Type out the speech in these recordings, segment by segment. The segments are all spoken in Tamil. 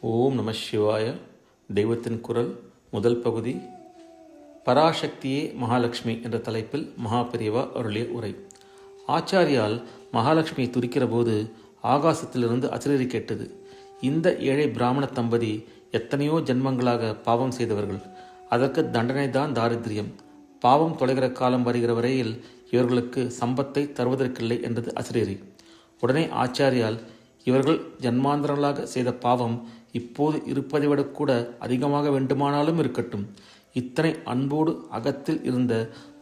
ஓம் நம சிவாய. தெய்வத்தின் குரல் முதல் பகுதி. பராசக்தியே மகாலட்சுமி என்ற தலைப்பில் மகாபெரிவா அருளிய உரை. ஆச்சாரியால் மகாலட்சுமி துதிக்கிற போது ஆகாசத்திலிருந்து அச்சிரறி கேட்டது. இந்த ஏழை பிராமண தம்பதி எத்தனையோ ஜென்மங்களாக பாவம் செய்தவர்கள். அதற்கு தண்டனைதான் தாரித்திரியம். பாவம் தொலைகிற காலம் வருகிற வரையில் இவர்களுக்கு சம்பத்தை தருவதற்கில்லை என்றது அச்சிரறி. உடனே ஆச்சாரியால், இவர்கள் ஜன்மாந்தரங்களாக செய்த பாவம் இப்போது இருப்பதை விட கூட அதிகமாக வேண்டுமானாலும் இருக்கட்டும். இத்தனை அன்போடு அகத்தில் இருந்த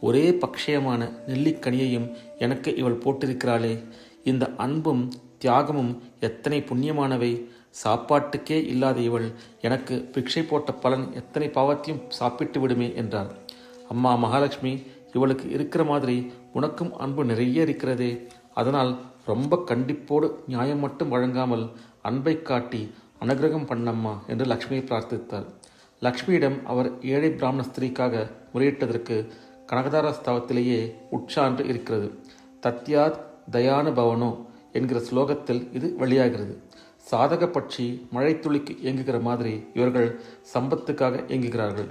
ஒரே பக்ஷயமான நெல்லிக்கனியையும் எனக்கு இவள் போட்டிருக்கிறாளே. இந்த அன்பும் தியாகமும் எத்தனை புண்ணியமானவை. சாப்பாட்டுக்கே இல்லாத இவள் எனக்கு பிக்ஷை போட்ட பலன் எத்தனை பாவத்தையும் சாப்பிட்டு விடுமே என்றார். அம்மா மகாலட்சுமி, இவளுக்கு இருக்கிற மாதிரி உனக்கும் அன்பு நிறைய இருக்கிறதே. அதனால் ரொம்ப கண்டிப்போடு நியாயம் மட்டும் வழங்காமல் அன்பை காட்டி அனுகிரகம் பண்ணம்மா என்று லக்ஷ்மியை பிரார்த்தித்தார். லக்ஷ்மியிடம் அவர் ஏழை பிராமண ஸ்திரீக்காக முறையிட்டதற்கு கனகதார ஸ்தவத்திலேயே உட்சான்று இருக்கிறது. தத்யாத் தயானு பவனோ என்கிற ஸ்லோகத்தில் இது வெளியாகிறது. சாதக பட்சி மழை துளிக்கு இயங்குகிற மாதிரி இவர்கள் சம்பத்துக்காக இயங்குகிறார்கள்.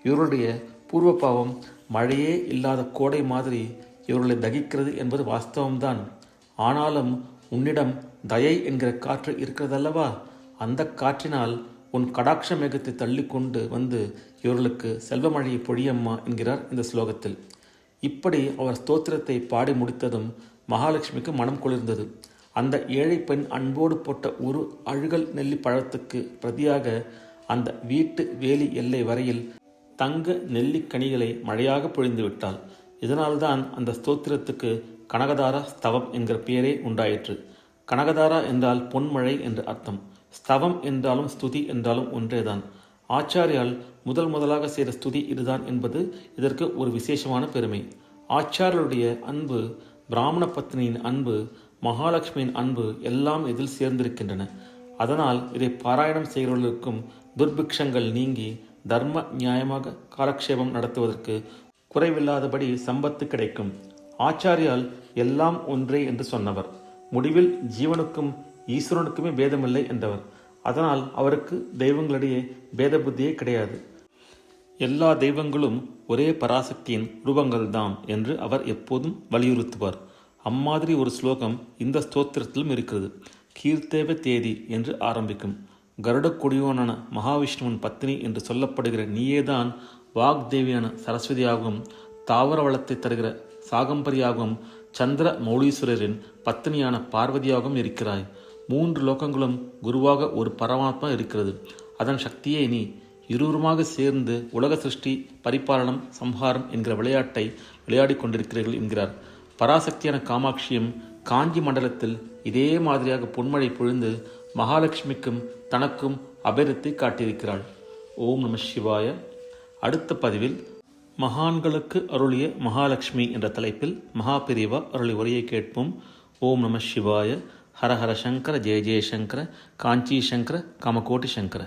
இவருடைய பூர்வ பாவம் மழையே இல்லாத கோடை மாதிரி இவர்களை தகிக்கிறது என்பது வாஸ்தவம்தான். ஆனாலும் உன்னிடம் தயை என்கிற காற்று இருக்கிறதல்லவா, அந்த காற்றினால் உன் கடாட்ச மேகத்தை தள்ளி கொண்டு வந்து இவர்களுக்கு செல்வமழையை பொழியம்மா என்கிறார் இந்த ஸ்லோகத்தில். இப்படி அவர் ஸ்தோத்திரத்தை பாடி முடித்ததும் மகாலட்சுமிக்கு மனம் குளிர்ந்தது. அந்த ஏழை பெண் அன்போடு போட்ட ஒரு அழுகல் நெல்லி பழத்துக்கு பிரதியாக அந்த வீட்டு வேலி எல்லை வரையில் தங்க நெல்லிக்கனிகளை மழையாக பொழிந்து விட்டாள். இதனால்தான் அந்த ஸ்தோத்திரத்துக்கு கனகதாரா ஸ்தவம் என்கிற பெயரே உண்டாயிற்று. கனகதாரா என்றால் பொன்மழை என்று அர்த்தம். ஸ்தவம் என்றாலும் ஸ்துதி என்றாலும் ஒன்றேதான். ஆச்சாரியால் முதலாக செய்த ஸ்துதி இதுதான் என்பது இதற்கு ஒரு விசேஷமான பெருமை. ஆச்சாரியருடைய அன்பு, பிராமண பத்னியின் அன்பு, மகாலட்சுமியின் அன்பு எல்லாம் இதில் சேர்ந்திருக்கின்றன. அதனால் இதை பாராயணம் செய்கிறவர்களுக்கும் துர்பிக்ஷங்கள் நீங்கி தர்ம நியாயமாக காலக்ஷேபம் நடத்துவதற்கு குறைவில்லாதபடி சம்பத்து கிடைக்கும். ஆச்சாரியால் எல்லாம் ஒன்றே என்று சொன்னவர். முடிவில் ஜீவனுக்கும் ஈஸ்வரனுக்குமே பேதமில்லை என்றவர். அதனால் அவருக்கு தெய்வங்களிடையே பேத புத்தியே கிடையாது. எல்லா தெய்வங்களும் ஒரே பராசக்தியின் ரூபங்கள்தான் என்று அவர் எப்போதும் வலியுறுத்துவார். அம்மாதிரி ஒரு ஸ்லோகம் இந்த ஸ்தோத்திரத்திலும் இருக்கிறது. கீர்த்தேவ தேதி என்று ஆரம்பிக்கும். கருடக்கொடியோனான மகாவிஷ்ணுவின் பத்தினி என்று சொல்லப்படுகிற நீயேதான் வாக்தேவியான சரஸ்வதியாகவும் தாவர வளத்தை தருகிற சாகம்பரியாகவும் சந்திர மௌலீஸ்வரரின் பத்தினியான பார்வதியாகவும் இருக்கிறாய். 3 லோகங்களும் குருவாக ஒரு பரமாத்மா இருக்கிறது. அதன் சக்தியே நீ. இருவருமாக சேர்ந்து உலக சிருஷ்டி, பரிபாலனம், சம்ஹாரம் என்கிற விளையாட்டை விளையாடி கொண்டிருக்கிறீர்கள் என்கிறார். பராசக்தியான காமாட்சியும் காஞ்சி மண்டலத்தில் இதே மாதிரியாக பொன்மழை பொழிந்து மகாலட்சுமிக்கும் தனக்கும் அபேதத்தை காட்டியிருக்கிறாள். ஓம் நம சிவாய. அடுத்த பதிவில் மகான்களுக்கு அருளிய மகாலட்சுமி என்ற தலைப்பில் மகாபெரிவா அருளி உரையை கேட்போம். ஓம் நம சிவாய. ஹரஹர சங்கர, ஜெய ஜெய சங்கர, காஞ்சி சங்கர, காமகோட்டி சங்கர.